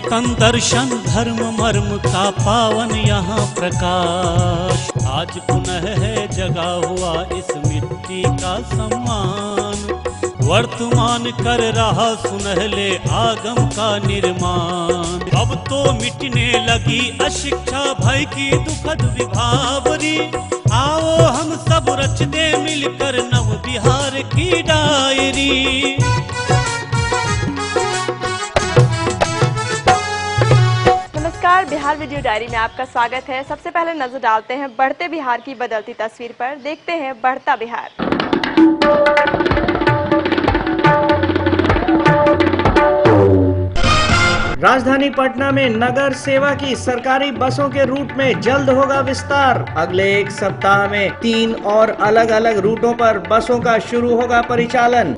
चेतन दर्शन धर्म मर्म का पावन यहाँ प्रकाश। आज पुनः है जगा हुआ इस मिट्टी का सम्मान, वर्तमान कर रहा सुनहले आगम का निर्माण। अब तो मिटने लगी अशिक्षा भय की दुखद विभावरी, आओ हम सब रच दे मिलकर नव बिहार की डायरी। नमस्कार, बिहार वीडियो डायरी में आपका स्वागत है। सबसे पहले नजर डालते हैं बढ़ते बिहार की बदलती तस्वीर पर। देखते हैं बढ़ता बिहार। राजधानी पटना में नगर सेवा की सरकारी बसों के रूट में जल्द होगा विस्तार। अगले एक सप्ताह में 3 और अलग अलग रूटों पर बसों का शुरू होगा परिचालन।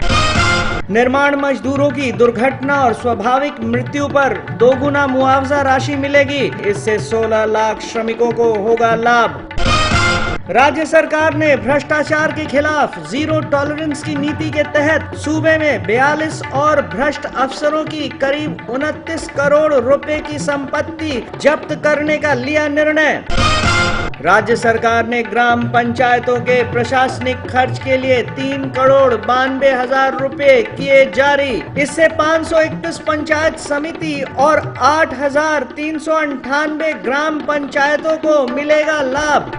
निर्माण मजदूरों की दुर्घटना और स्वाभाविक मृत्यु पर 2 गुना मुआवजा राशि मिलेगी। इससे 16 लाख श्रमिकों को होगा लाभ। राज्य सरकार ने भ्रष्टाचार के खिलाफ जीरो टॉलरेंस की नीति के तहत सूबे में 42 और भ्रष्ट अफसरों की करीब 29 करोड़ रुपए की संपत्ति जब्त करने का लिया निर्णय। राज्य सरकार ने ग्राम पंचायतों के प्रशासनिक खर्च के लिए 3 करोड़ 92 हजार रुपए किए जारी। इससे 531 पंचायत समिति और 8,398 ग्राम पंचायतों को मिलेगा लाभ।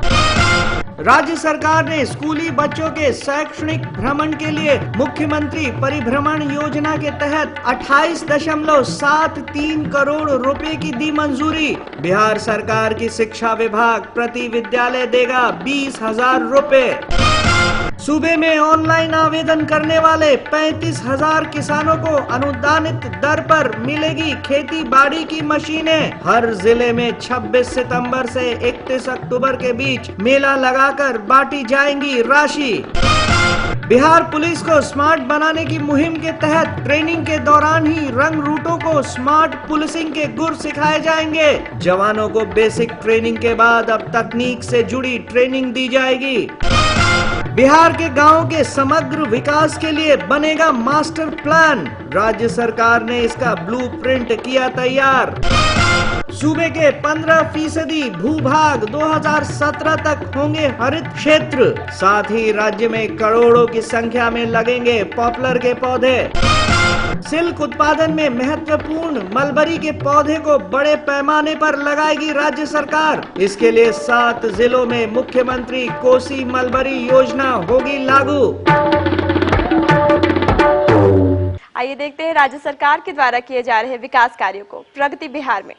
राज्य सरकार ने स्कूली बच्चों के शैक्षणिक भ्रमण के लिए मुख्यमंत्री परिभ्रमण योजना के तहत 28.73 करोड़ रुपए की दी मंजूरी। बिहार सरकार की शिक्षा विभाग प्रति विद्यालय देगा 20,000 रुपए। सूबे में ऑनलाइन आवेदन करने वाले 35,000 किसानों को अनुदानित दर पर मिलेगी खेती बाड़ी की मशीनें। हर जिले में 26 सितंबर से 31 अक्टूबर के बीच मेला लगाकर बांटी जाएंगी राशि। बिहार पुलिस को स्मार्ट बनाने की मुहिम के तहत ट्रेनिंग के दौरान ही रंग रूटों को स्मार्ट पुलिसिंग के गुर सिखाए जाएंगे। जवानों को बेसिक ट्रेनिंग के बाद अब तकनीक से जुड़ी ट्रेनिंग दी जाएगी। बिहार के गांवों के समग्र विकास के लिए बनेगा मास्टर प्लान। राज्य सरकार ने इसका ब्लूप्रिंट किया तैयार। सूबे के 15% भूभाग 2017 तक होंगे हरित क्षेत्र। साथ ही राज्य में करोड़ों की संख्या में लगेंगे पॉपुलर के पौधे। सिल्क उत्पादन में महत्वपूर्ण मलबरी के पौधे को बड़े पैमाने पर लगाएगी राज्य सरकार। इसके लिए 7 जिलों में मुख्यमंत्री कोसी मलबरी योजना होगी लागू। आइए देखते हैं राज्य सरकार के द्वारा किए जा रहे विकास कार्यों को। प्रगति बिहार में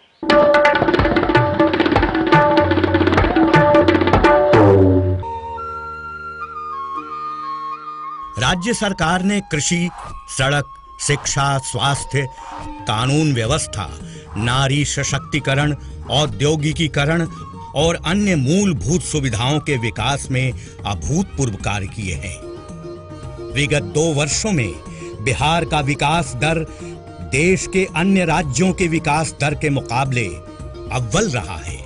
राज्य सरकार ने कृषि, सड़क, शिक्षा, स्वास्थ्य, कानून व्यवस्था, नारी सशक्तिकरण, औद्योगिकीकरण और अन्य मूलभूत सुविधाओं के विकास में अभूतपूर्व कार्य किए हैं। विगत 2 वर्षों में बिहार का विकास दर देश के अन्य राज्यों के विकास दर के मुकाबले अव्वल रहा है।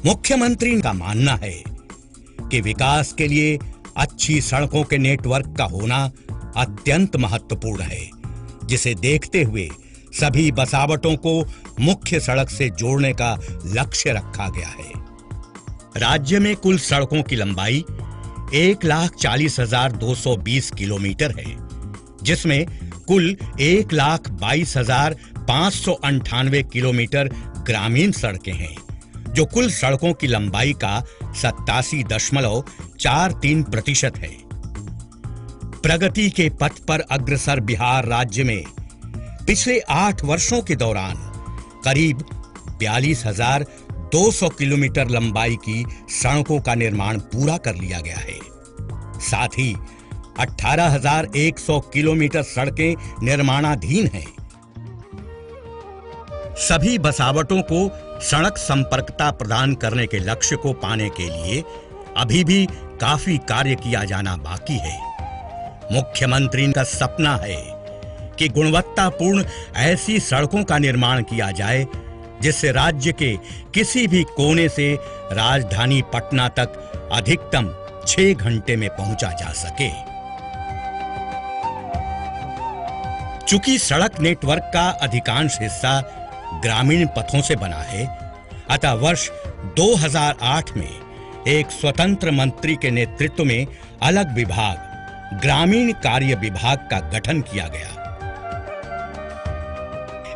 मुख्यमंत्री का मानना है कि विकास के लिए अच्छी सड़कों के नेटवर्क का होना अत्यंत महत्वपूर्ण है, जिसे देखते हुए सभी बसावटों को मुख्य सड़क से जोड़ने का लक्ष्य रखा गया है। राज्य में कुल सड़कों की लंबाई 1,40,220 किलोमीटर है, जिसमें कुल 1,22,598 किलोमीटर ग्रामीण सड़कें हैं, जो कुल सड़कों की लंबाई का 87.43% है। प्रगति के पथ पर अग्रसर बिहार राज्य में पिछले 8 वर्षों के दौरान करीब 42,200 किलोमीटर लंबाई की सड़कों का निर्माण पूरा कर लिया गया है। साथ ही 18,100 किलोमीटर सड़कें निर्माणाधीन हैं। सभी बसावटों को सड़क संपर्कता प्रदान करने के लक्ष्य को पाने के लिए अभी भी काफी कार्य किया जाना बाकी है। मुख्यमंत्री का सपना है कि गुणवत्तापूर्ण ऐसी सड़कों का निर्माण किया जाए जिससे राज्य के किसी भी कोने से राजधानी पटना तक अधिकतम 6 घंटे में पहुंचा जा सके। चूंकि सड़क नेटवर्क का अधिकांश हिस्सा ग्रामीण पथों से बना है, अतः वर्ष 2008 में एक स्वतंत्र मंत्री के नेतृत्व में अलग विभाग, ग्रामीण कार्य विभाग का गठन किया गया।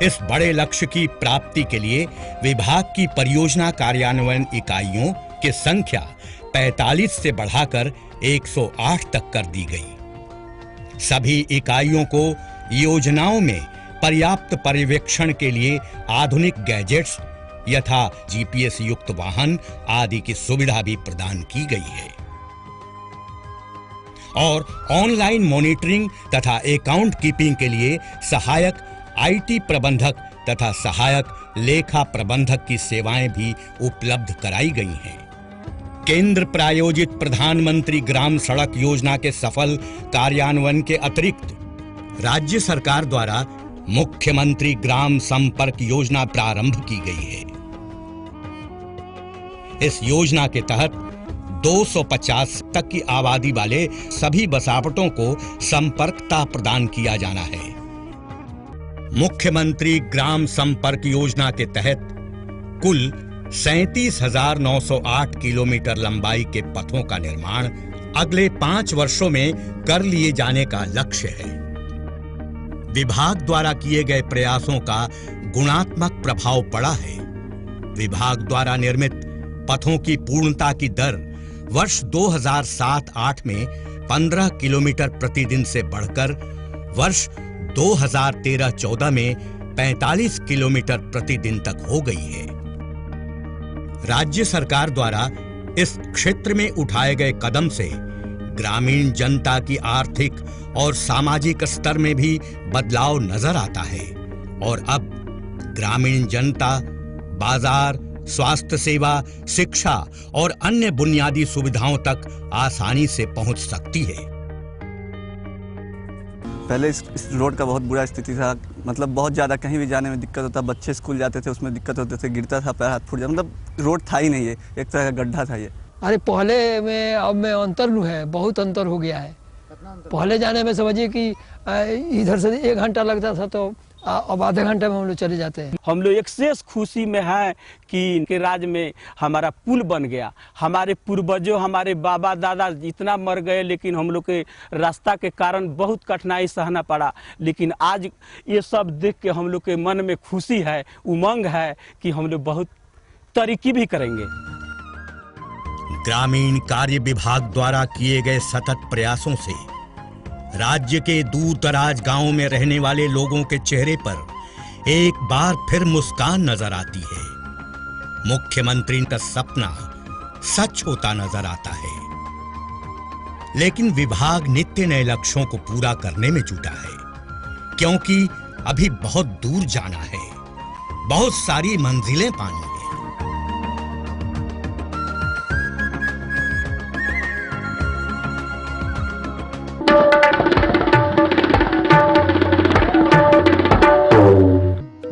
इस बड़े लक्ष्य की प्राप्ति के लिए विभाग की परियोजना कार्यान्वयन इकाइयों की संख्या 45 से बढ़ाकर 108 तक कर दी गई। सभी इकाइयों को योजनाओं में पर्याप्त पर्यवेक्षण के लिए आधुनिक गैजेट्स यथा जीपीएस युक्त वाहन आदि की सुविधा भी प्रदान की गई है और ऑनलाइन मॉनिटरिंग तथा अकाउंट कीपिंग के लिए सहायक आईटी प्रबंधक तथा सहायक लेखा प्रबंधक की सेवाएं भी उपलब्ध कराई गई हैं। केंद्र प्रायोजित प्रधानमंत्री ग्राम सड़क योजना के सफल कार्यान्वयन के अतिरिक्त राज्य सरकार द्वारा मुख्यमंत्री ग्राम संपर्क योजना प्रारंभ की गई है। इस योजना के तहत 250 तक की आबादी वाले सभी बसावटों को संपर्कता प्रदान किया जाना है। मुख्यमंत्री ग्राम संपर्क योजना के तहत कुल 37,908 किलोमीटर लंबाई के पथों का निर्माण अगले 5 वर्षों में कर लिए जाने का लक्ष्य है। विभाग द्वारा किए गए प्रयासों का गुणात्मक प्रभाव पड़ा है। विभाग द्वारा निर्मित पथों की पूर्णता की दर वर्ष 2007-8 में 15 किलोमीटर प्रतिदिन से बढ़कर वर्ष 2013-14 में 45 किलोमीटर प्रतिदिन तक हो गई है। राज्य सरकार द्वारा इस क्षेत्र में उठाए गए कदम से ग्रामीण जनता की आर्थिक और सामाजिक स्तर में भी बदलाव नजर आता है और अब ग्रामीण जनता बाजार, स्वास्थ्य सेवा, शिक्षा और अन्य बुनियादी सुविधाओं तक आसानी से पहुंच सकती है। पहले इस रोड का बहुत बुरा स्थिति था, मतलब बहुत ज़्यादा कहीं भी जाने में दिक्कत होता, बच्चे स्कूल जाते थे उसमें दिक्कत होते थे, गिरता था पैर हाथ फूट जाता, मतलब रोड था ही नहीं है, एक तरह का गड्ढा था ये। अरे पहले में अब में अंतर है, बहुत अंतर हो गया है। पहले जाने में समझिए कि इधर से 1 घंटा लगता था तो अब आधे घंटे में हम लोग चले जाते हैं। हम लोग एक्सेस खुशी में हैं कि इनके राज्य में हमारा पुल बन गया। हमारे पूर्वजों, हमारे बाबा दादा इतना मर गए, लेकिन हम लोग के रास्ता के कारण बहुत कठिनाई सहना पड़ा, लेकिन आज ये सब देख के हम लोग के मन में खुशी है, उमंग है कि हम लोग बहुत तरक्की भी करेंगे। ग्रामीण कार्य विभाग द्वारा किए गए सतत प्रयासों से राज्य के दूर दराज गांवों में रहने वाले लोगों के चेहरे पर एक बार फिर मुस्कान नजर आती है। मुख्यमंत्री का सपना सच होता नजर आता है। लेकिन विभाग नित्य नए लक्ष्यों को पूरा करने में जुटा है, क्योंकि अभी बहुत दूर जाना है, बहुत सारी मंजिलें पानी है।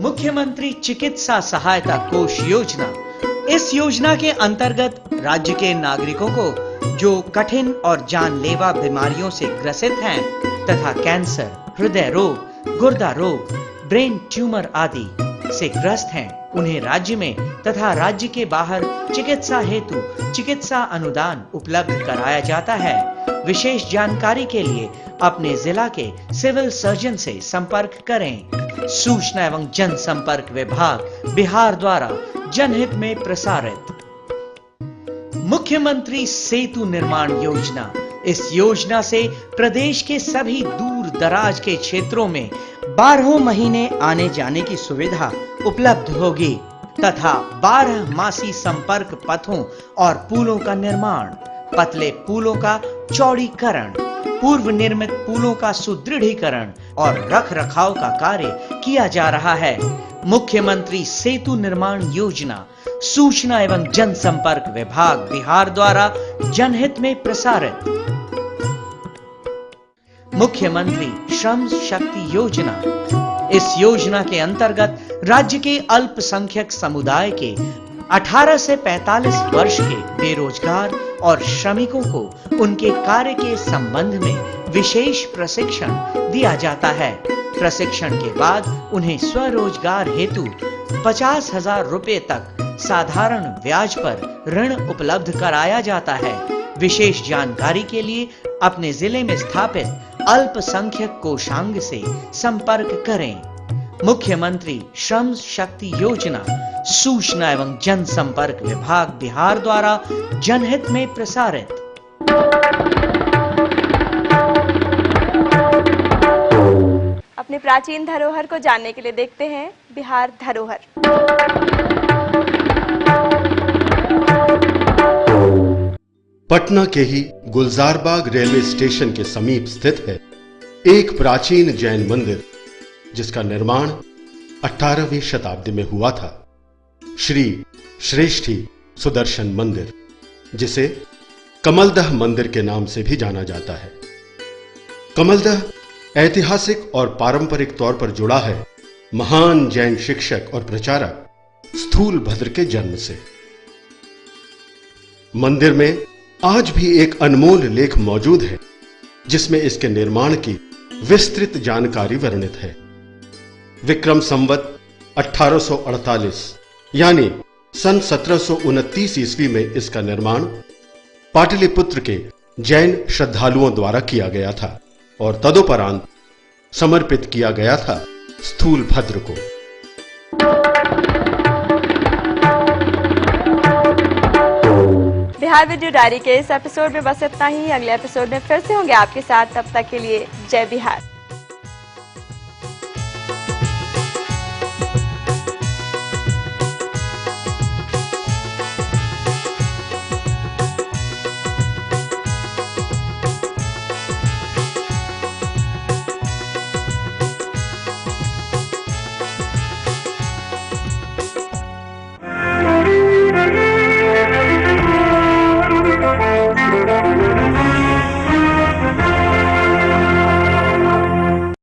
मुख्यमंत्री चिकित्सा सहायता कोष योजना। इस योजना के अंतर्गत राज्य के नागरिकों को जो कठिन और जानलेवा बीमारियों से ग्रसित हैं तथा कैंसर, हृदय रोग, गुर्दा रोग, ब्रेन ट्यूमर आदि से ग्रस्त हैं, उन्हें राज्य में तथा राज्य के बाहर चिकित्सा हेतु चिकित्सा अनुदान उपलब्ध कराया जाता है। विशेष जानकारी के लिए अपने जिला के सिविल सर्जन से संपर्क करें। सूचना एवं जनसंपर्क विभाग, बिहार द्वारा जनहित में प्रसारित। मुख्यमंत्री सेतु निर्माण योजना। इस योजना से प्रदेश के सभी दूर दराज के क्षेत्रों में 12 महीने आने जाने की सुविधा उपलब्ध होगी तथा 12 मासी संपर्क पथों और पुलों का निर्माण, पतले पुलों का चौड़ीकरण, पूर्व निर्मित पुलों का सुदृढ़ीकरण और रख रखाव का कार्य किया जा रहा है। मुख्यमंत्री सेतु निर्माण योजना सूचना एवं जनसंपर्क विभाग, बिहार द्वारा जनहित में प्रसारित। मुख्यमंत्री श्रम शक्ति योजना। इस योजना के अंतर्गत राज्य के अल्पसंख्यक समुदाय के 18 से 45 वर्ष के बेरोजगार और श्रमिकों को उनके कार्य के संबंध में विशेष प्रशिक्षण दिया जाता है। प्रशिक्षण के बाद उन्हें स्वरोजगार हेतु 50,000 रुपए तक साधारण ब्याज पर ऋण उपलब्ध कराया जाता है। विशेष जानकारी के लिए अपने जिले में स्थापित अल्पसंख्यक कोषांग से संपर्क करें। मुख्यमंत्री श्रम शक्ति योजना सूचना एवं जनसंपर्क विभाग बिहार द्वारा जनहित में प्रसारित। अपने प्राचीन धरोहर को जानने के लिए देखते हैं बिहार धरोहर। पटना के ही गुलजारबाग रेलवे स्टेशन के समीप स्थित है एक प्राचीन जैन मंदिर, जिसका निर्माण 18वीं शताब्दी में हुआ था। श्री श्रेष्ठी सुदर्शन मंदिर, जिसे कमलदह मंदिर के नाम से भी जाना जाता है। कमलदह ऐतिहासिक और पारंपरिक तौर पर जुड़ा है महान जैन शिक्षक और प्रचारक स्थूलभद्र के जन्म से। मंदिर में आज भी एक अनमोल लेख मौजूद है, जिसमें इसके निर्माण की विस्तृत जानकारी वर्णित है। विक्रम संवत 1848 यानी सन 1729 ईस्वी में इसका निर्माण पाटलिपुत्र के जैन श्रद्धालुओं द्वारा किया गया था और तदुपरांत समर्पित किया गया था स्थूलभद्र को। बिहार वीडियो डायरी के इस एपिसोड में बस इतना ही। अगले एपिसोड में फिर से होंगे आपके साथ। तब तक के लिए जय बिहार।